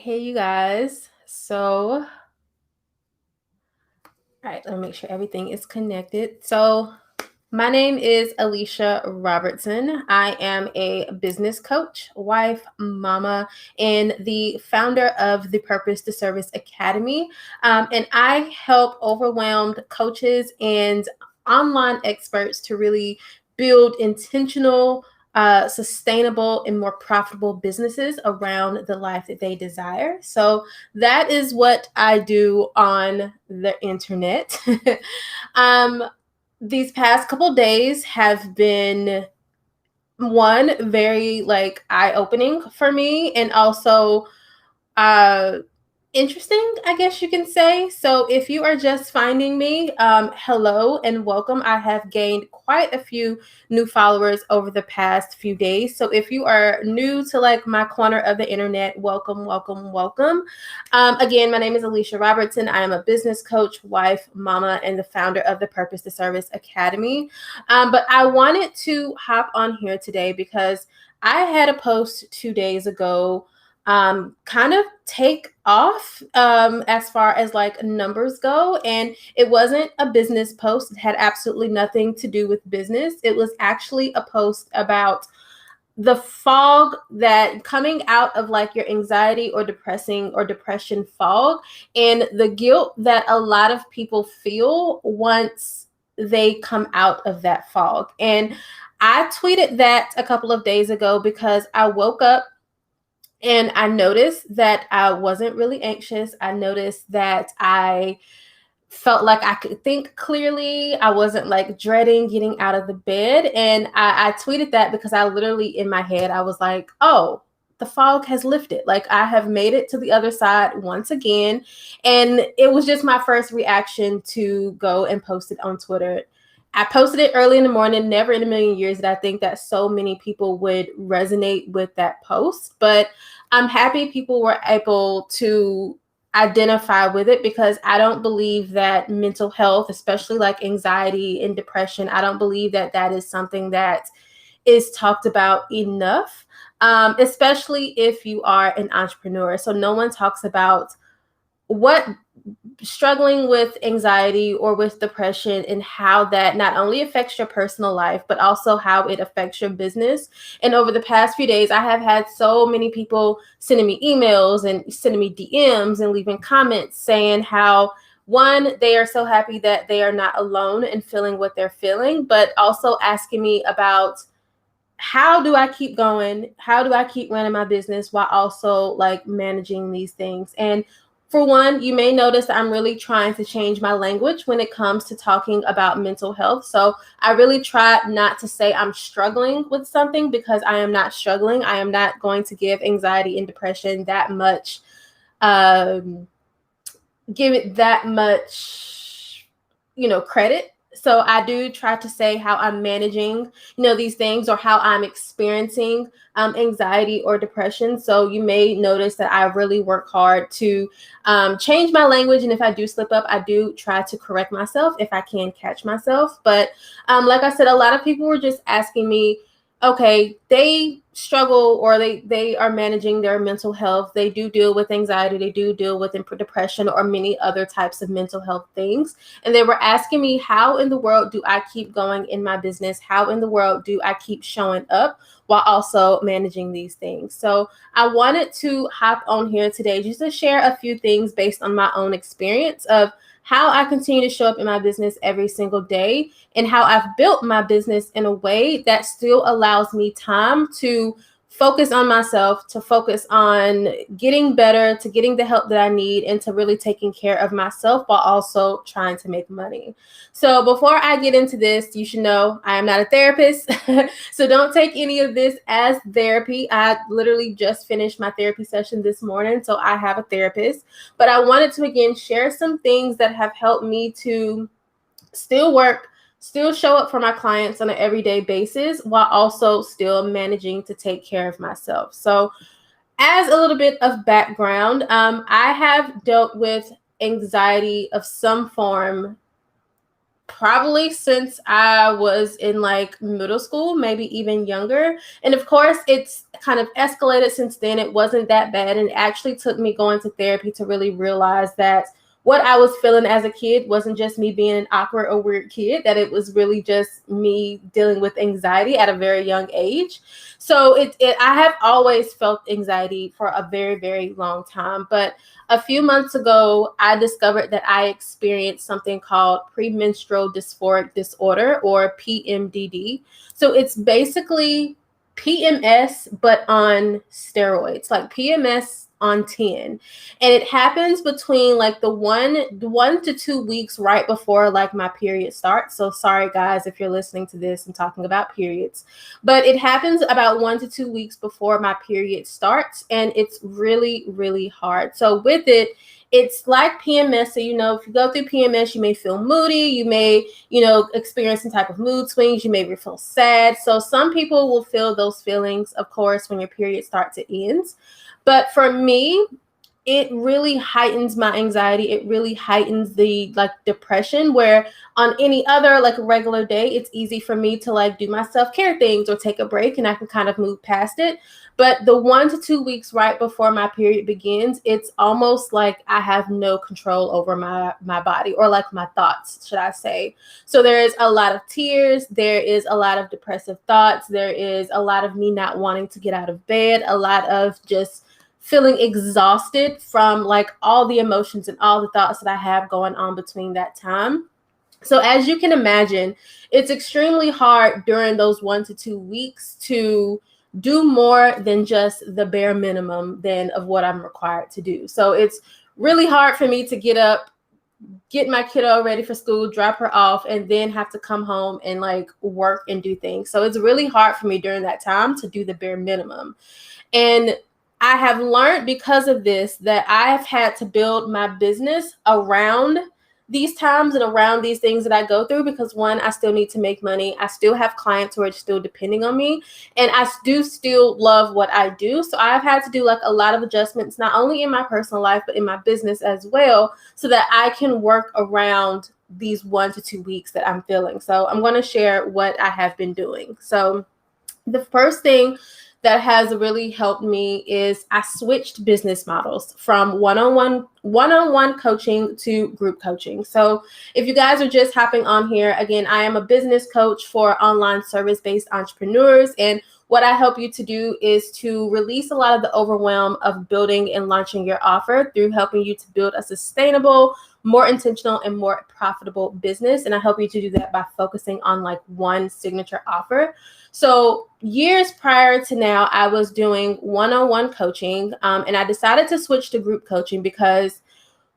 Hey, you guys. All right, let me make sure everything is connected. My name is Alicia Robertson. I am a business coach, wife, mama, and the founder of the Purpose to Service Academy. And I help overwhelmed coaches and online experts to really build intentional, sustainable, and more profitable businesses around the life that they desire. So that is what I do on the internet. um, these past couple days have been one very like eye-opening for me, and also uh interesting, I guess you can say. So if you are just finding me, hello and welcome. I have gained quite a few new followers over the past few days. So if you are new to like my corner of the internet, welcome, welcome, welcome. Again, my name is Alicia Robertson. I am a business coach, wife, mama, and the founder of the Purpose to Service Academy. But I wanted to hop on here today because I had a post 2 days ago kind of take off as far as like numbers go. And it wasn't a business post. It had absolutely nothing to do with business. It was actually a post about the fog that coming out of like your anxiety or depression fog, and the guilt that a lot of people feel once they come out of that fog. And I tweeted that a couple of days ago because I woke up and I noticed that I wasn't really anxious. I noticed that I felt like I could think clearly. I wasn't like dreading getting out of the bed. And I tweeted that because I literally in my head, I was like, oh, the fog has lifted. Like I have made it to the other side once again. And it was just my first reaction to go and post it on Twitter. I posted it early in the morning. Never in a million years did I think that so many people would resonate with that post. But I'm happy people were able to identify with it, because I don't believe that mental health, especially like anxiety and depression, I don't believe that that is something that is talked about enough, especially if you are an entrepreneur. So no one talks about what struggling with anxiety or with depression and how that not only affects your personal life, but also how it affects your business. And over the past few days, I have had so many people sending me emails and sending me DMs and leaving comments saying how, one, they are so happy that they are not alone in feeling what they're feeling, but also asking me about how do I keep going? How do I keep running my business while also like managing these things? And for one, you may notice that I'm really trying to change my language when it comes to talking about mental health. So I really try not to say I'm struggling with something, because I am not struggling. I am not going to give anxiety and depression that much, um, give it that much, credit. So I do try to say how I'm managing, these things, or how I'm experiencing anxiety or depression. So you may notice that I really work hard to change my language. And if I do slip up, I do try to correct myself if I can catch myself. But like I said, a lot of people were just asking me, okay, they struggle, or they are managing their mental health. They do deal with anxiety, they do deal with depression or many other types of mental health things. And they were asking me, how in the world do I keep going in my business? How in the world do I keep showing up while also managing these things? So I wanted to hop on here today just to share a few things based on my own experience of how I continue to show up in my business every single day, and how I've built my business in a way that still allows me time to focus on myself, to focus on getting better, to getting the help that I need, and to really taking care of myself while also trying to make money. So before I get into this, you should know I am not a therapist. So don't take any of this as therapy. I literally just finished my therapy session this morning, so I have a therapist. But I wanted to again share some things that have helped me to still work, still show up for my clients on an everyday basis, while also still managing to take care of myself. So as a little bit of background, I have dealt with anxiety of some form probably since I was in like middle school, maybe even younger. And of course, it's kind of escalated since then. It wasn't that bad. And it actually took me going to therapy to really realize that what I was feeling as a kid wasn't just me being an awkward or weird kid, that it was really just me dealing with anxiety at a very young age. So I have always felt anxiety for a very, very long time. But a few months ago, I discovered that I experienced something called premenstrual dysphoric disorder, or PMDD. So it's basically PMS, but on steroids, like PMS on 10. And it happens between like the 1 to 2 weeks right before like my period starts. So sorry guys if you're listening to this and talking about periods, but it happens about 1 to 2 weeks before my period starts, and it's really, really hard. So with it, it's like PMS. So, if you go through PMS, you may feel moody, you may, experience some type of mood swings, you may feel sad. So some people will feel those feelings, of course, when your period starts to end. But for me, it really heightens my anxiety. It really heightens the like depression, where on any other like regular day, it's easy for me to like do my self-care things or take a break and I can kind of move past it. But the 1 to 2 weeks right before my period begins, it's almost like I have no control over my body, or like my thoughts, should I say. So there is a lot of tears. There is a lot of depressive thoughts. There is a lot of me not wanting to get out of bed, a lot of just feeling exhausted from like all the emotions and all the thoughts that I have going on between that time. So as you can imagine, it's extremely hard during those 1 to 2 weeks to do more than just the bare minimum than of what I'm required to do. So it's really hard for me to get up, get my kiddo ready for school, drop her off, and then have to come home and like work and do things. So it's really hard for me during that time to do the bare minimum. And I have learned because of this that I have had to build my business around these times and around these things that I go through, because one, I still need to make money. I still have clients who are still depending on me, and I do still love what I do. So I've had to do like a lot of adjustments, not only in my personal life, but in my business as well, so that I can work around these 1 to 2 weeks that I'm feeling. So I'm going to share what I have been doing. So the first thing that has really helped me is I switched business models from one-on-one coaching to group coaching. So if you guys are just hopping on here, again, I am a business coach for online service-based entrepreneurs. And what I help you to do is to release a lot of the overwhelm of building and launching your offer through helping you to build a sustainable, more intentional, and more profitable business. And I help you to do that by focusing on like one signature offer. So years prior to now, I was doing one-on-one coaching, and I decided to switch to group coaching because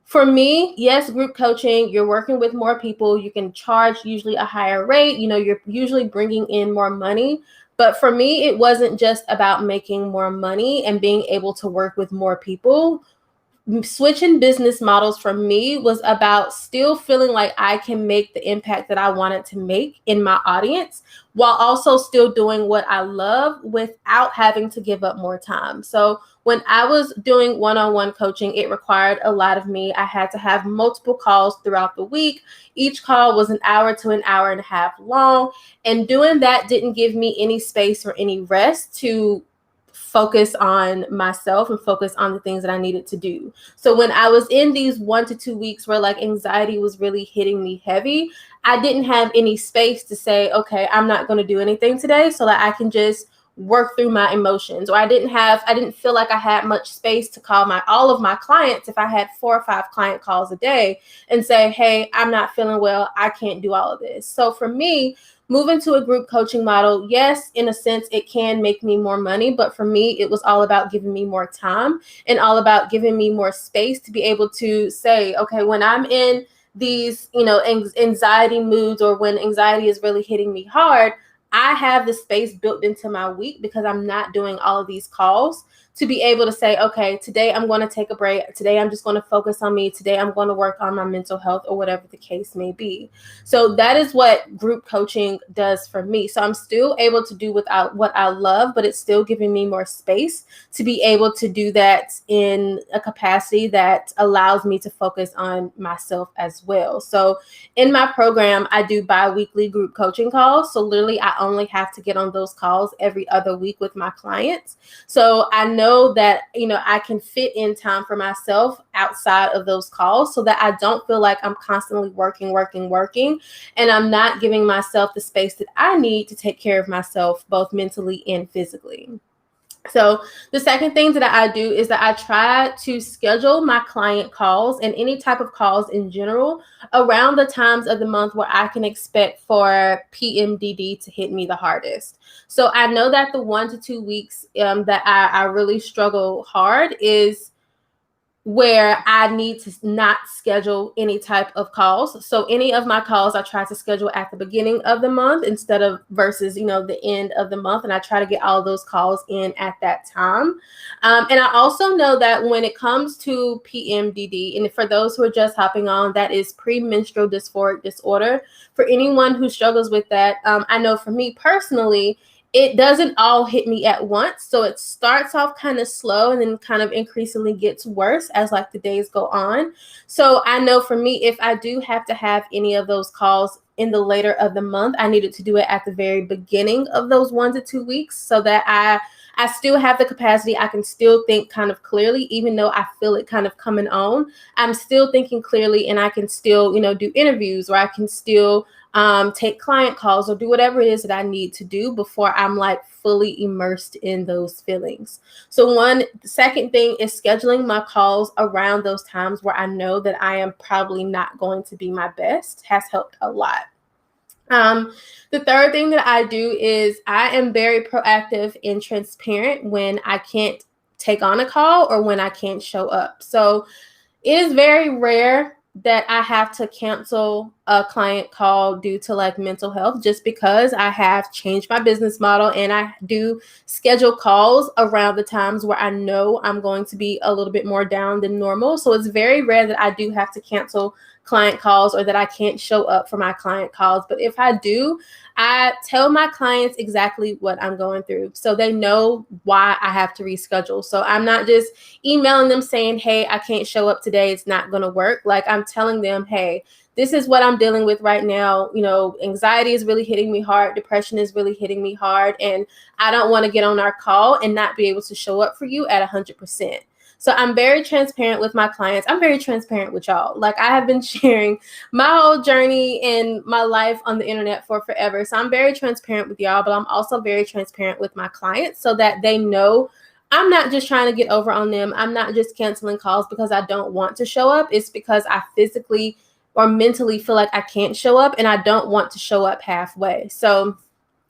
for me, yes, group coaching, you're working with more people. You can charge usually a higher rate. You're usually bringing in more money. But for me, it wasn't just about making more money and being able to work with more people. Switching business models for me was about still feeling like I can make the impact that I wanted to make in my audience, while also still doing what I love without having to give up more time. So when I was doing one-on-one coaching, it required a lot of me. I had to have multiple calls throughout the week. Each call was an hour to an hour and a half long. And doing that didn't give me any space or any rest to focus on myself and focus on the things that I needed to do. So when I was in these 1 to 2 weeks where like anxiety was really hitting me heavy, I didn't have any space to say, okay, I'm not going to do anything today, so that I can just work through my emotions. Or I didn't feel like I had much space to call all of my clients if I had 4 or 5 client calls a day and say, hey, I'm not feeling well, I can't do all of this. So for me, moving to a group coaching model, yes, in a sense, it can make me more money. But for me, it was all about giving me more time and all about giving me more space to be able to say, okay, when I'm in these, anxiety moods, or when anxiety is really hitting me hard, I have the space built into my week because I'm not doing all of these calls to be able to say, okay, today I'm going to take a break. Today I'm just going to focus on me. Today I'm going to work on my mental health or whatever the case may be. So that is what group coaching does for me. So I'm still able to do without what I love, but it's still giving me more space to be able to do that in a capacity that allows me to focus on myself as well. So in my program, I do bi-weekly group coaching calls. So literally I only have to get on those calls every other week with my clients. So I know that, I can fit in time for myself outside of those calls so that I don't feel like I'm constantly working, and I'm not giving myself the space that I need to take care of myself, both mentally and physically. So the second thing that I do is that I try to schedule my client calls and any type of calls in general around the times of the month where I can expect for PMDD to hit me the hardest. So I know that the 1 to 2 weeks that I really struggle hard is where I need to not schedule any type of calls. So any of my calls I try to schedule at the beginning of the month instead of versus, the end of the month. And I try to get all of those calls in at that time. And I also know that when it comes to PMDD, and for those who are just hopping on, that is premenstrual dysphoric disorder. For anyone who struggles with that, I know for me personally, it doesn't all hit me at once. So it starts off kind of slow and then kind of increasingly gets worse as like the days go on. So I know for me, if I do have to have any of those calls in the later of the month, I needed to do it at the very beginning of those 1 to 2 weeks so that I still have the capacity. I can still think kind of clearly, even though I feel it kind of coming on. I'm still thinking clearly and I can still, do interviews, or I can still take client calls or do whatever it is that I need to do before I'm like fully immersed in those feelings. So the second thing is scheduling my calls around those times where I know that I am probably not going to be my best has helped a lot. The third thing that I do is I am very proactive and transparent when I can't take on a call or when I can't show up. So it is very rare that I have to cancel a client call due to like mental health, just because I have changed my business model and I do schedule calls around the times where I know I'm going to be a little bit more down than normal. So it's very rare that I do have to cancel client calls or that I can't show up for my client calls. But if I do, I tell my clients exactly what I'm going through so they know why I have to reschedule. So I'm not just emailing them saying, hey, I can't show up today, it's not going to work. Like I'm telling them, hey, this is what I'm dealing with right now. Anxiety is really hitting me hard. Depression is really hitting me hard. And I don't want to get on our call and not be able to show up for you at 100%. So I'm very transparent with my clients. I'm very transparent with y'all. Like I have been sharing my whole journey in my life on the internet for forever. So I'm very transparent with y'all, but I'm also very transparent with my clients so that they know I'm not just trying to get over on them. I'm not just canceling calls because I don't want to show up. It's because I physically or mentally feel like I can't show up and I don't want to show up halfway. So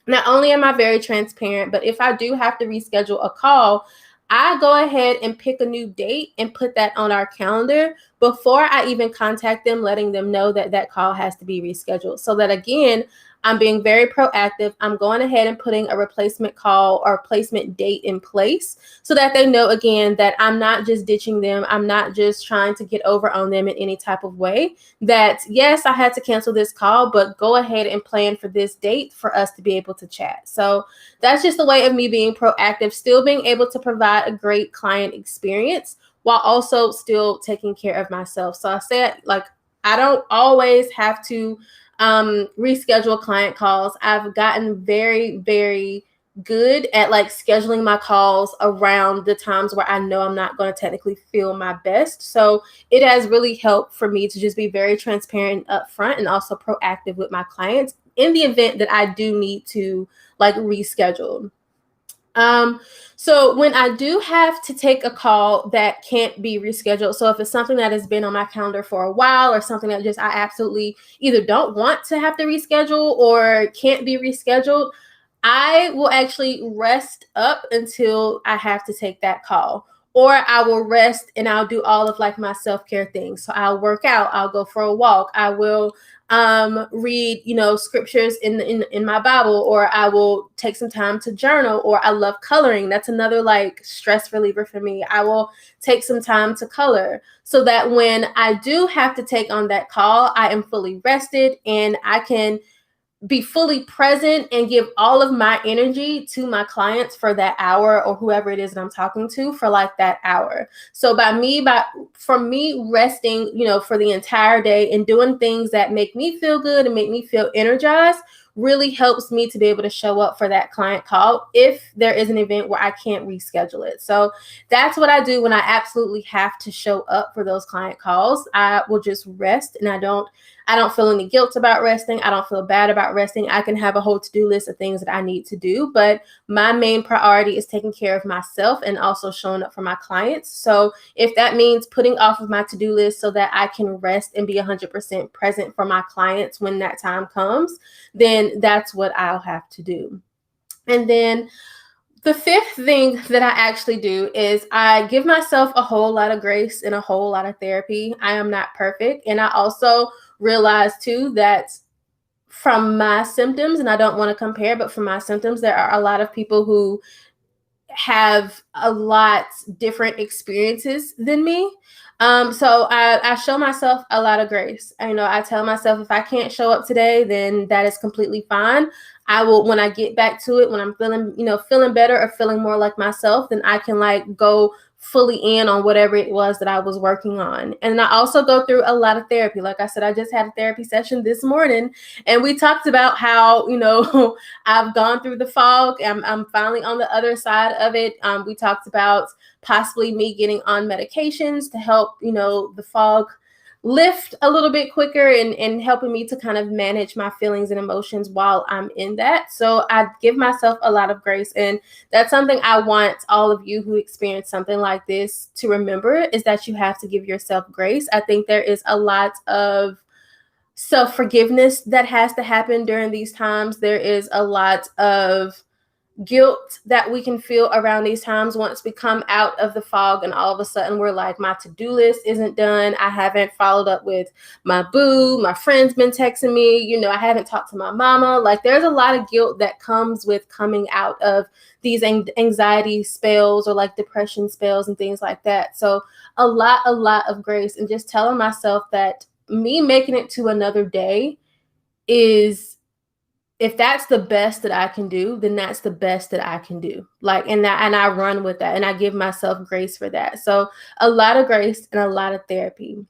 not only am I very transparent, but if I do have to reschedule a call, I go ahead and pick a new date and put that on our calendar before I even contact them, letting them know that that call has to be rescheduled. So that again, I'm being very proactive. I'm going ahead and putting a replacement call or replacement date in place so that they know again that I'm not just ditching them. I'm not just trying to get over on them in any type of way. That yes, I had to cancel this call, but go ahead and plan for this date for us to be able to chat. So that's just a way of me being proactive, still being able to provide a great client experience while also still taking care of myself. So I said, like, I don't always have to reschedule client calls. I've gotten very, very good at like scheduling my calls around the times where I know I'm not going to technically feel my best. So it has really helped for me to just be very transparent up front and also proactive with my clients in the event that I do need to like reschedule. So when I do have to take a call that can't be rescheduled, so if it's something that has been on my calendar for a while or something that just I absolutely either don't want to have to reschedule or can't be rescheduled, I will actually rest up until I have to take that call. Or I will rest and I'll do all of like my self-care things. So I'll work out, I'll go for a walk, I will read, scriptures in my Bible, or I will take some time to journal, or I love coloring. That's another like stress reliever for me. I will take some time to color so that when I do have to take on that call, I am fully rested and I can be fully present and give all of my energy to my clients for that hour, or whoever it is that I'm talking to for like that hour. So for me resting, for the entire day and doing things that make me feel good and make me feel energized really helps me to be able to show up for that client call if there is an event where I can't reschedule it. So that's what I do when I absolutely have to show up for those client calls. I will just rest, and I don't feel any guilt about resting. I don't feel bad about resting. I can have a whole to-do list of things that I need to do, but my main priority is taking care of myself and also showing up for my clients. So if that means putting off of my to-do list so that I can rest and be 100% present for my clients when that time comes, then that's what I'll have to do. And then the fifth thing that I actually do is I give myself a whole lot of grace and a whole lot of therapy. I am not perfect. And I also realize too that from my symptoms, and I don't want to compare, but from my symptoms, there are a lot of people who have a lot different experiences than me. So I show myself a lot of grace. I tell myself if I can't show up today, then that is completely fine. I will, when I get back to it, when I'm feeling better or feeling more like myself, then I can like go fully in on whatever it was that I was working on. And I also go through a lot of therapy. Like I said, I just had a therapy session this morning, and we talked about how, I've gone through the fog. I'm finally on the other side of it. We talked about possibly me getting on medications to help, the fog lift a little bit quicker, and helping me to kind of manage my feelings and emotions while I'm in that. So I give myself a lot of grace. And that's something I want all of you who experience something like this to remember, is that you have to give yourself grace. I think there is a lot of self-forgiveness that has to happen during these times. There is a lot of guilt that we can feel around these times once we come out of the fog, and all of a sudden we're like, my to-do list isn't done. I haven't followed up with my boo. My friend's been texting me. I haven't talked to my mama. Like, there's a lot of guilt that comes with coming out of these anxiety spells or like depression spells and things like that. So a lot of grace, and just telling myself that me making it to another day is, if that's the best that I can do, then that's the best that I can do. Like, and I run with that, and I give myself grace for that. So a lot of grace and a lot of therapy.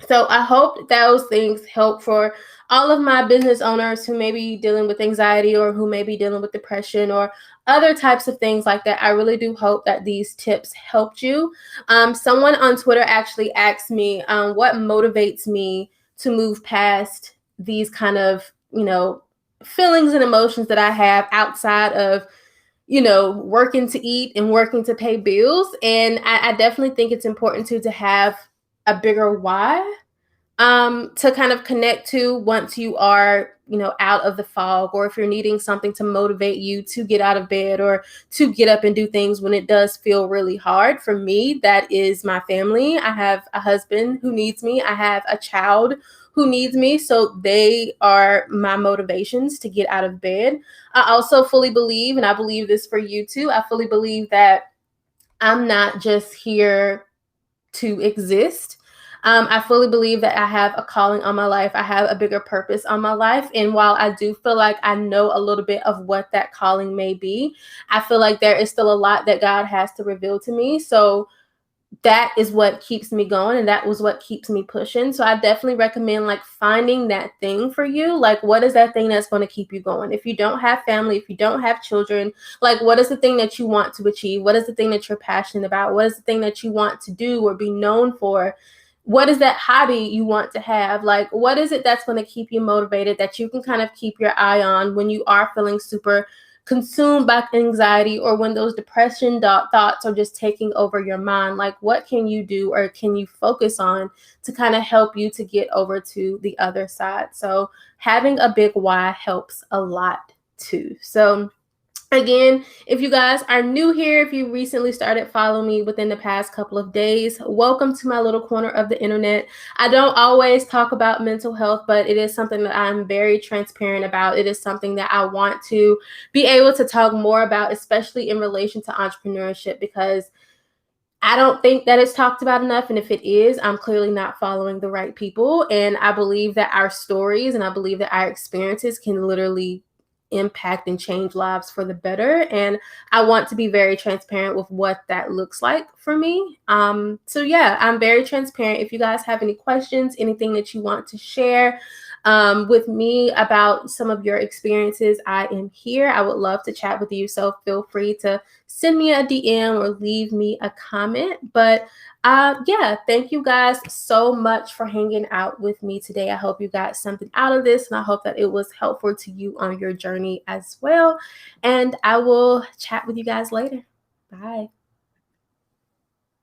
So I hope those things help for all of my business owners who may be dealing with anxiety, or who may be dealing with depression, or other types of things like that. I really do hope that these tips helped you. Someone on Twitter actually asked me, what motivates me to move past these kind of, feelings and emotions that I have outside of, working to eat and working to pay bills. And I definitely think it's important to have a bigger why, to kind of connect to once you are, out of the fog, or if you're needing something to motivate you to get out of bed or to get up and do things when it does feel really hard. For me, that is my family. I have a husband who needs me. I have a child who needs me. So they are my motivations to get out of bed. I also fully believe, and I believe this for you too, I fully believe that I'm not just here to exist. I fully believe that I have a calling on my life. I have a bigger purpose on my life. And while I do feel like I know a little bit of what that calling may be, I feel like there is still a lot that God has to reveal to me. So that is what keeps me going, and that was what keeps me pushing. So I definitely recommend like finding that thing for you. Like, what is that thing that's going to keep you going? If you don't have family, if you don't have children, like, what is the thing that you want to achieve? What is the thing that you're passionate about? What is the thing that you want to do or be known for? What is that hobby you want to have? Like, what is it that's going to keep you motivated, that you can kind of keep your eye on when you are feeling super consumed by anxiety, or when those depression thoughts are just taking over your mind? Like, what can you do, or can you focus on to kind of help you to get over to the other side? So having a big why helps a lot too. So Again, if you guys are new here, if you recently started following me within the past couple of days, welcome to my little corner of the internet. I don't always talk about mental health, but it is something that I'm very transparent about. It is something that I want to be able to talk more about, especially in relation to entrepreneurship, because I don't think that it's talked about enough. And if it is, I'm clearly not following the right people. And I believe that our stories and I believe that our experiences can literally impact and change lives for the better. And I want to be very transparent with what that looks like for me. So yeah, I'm very transparent. If you guys have any questions, anything that you want to share with me about some of your experiences, I am here. I would love to chat with you. So feel free to send me a DM or leave me a comment. But yeah, thank you guys so much for hanging out with me today. I hope you got something out of this, and I hope that it was helpful to you on your journey as well. And I will chat with you guys later. Bye.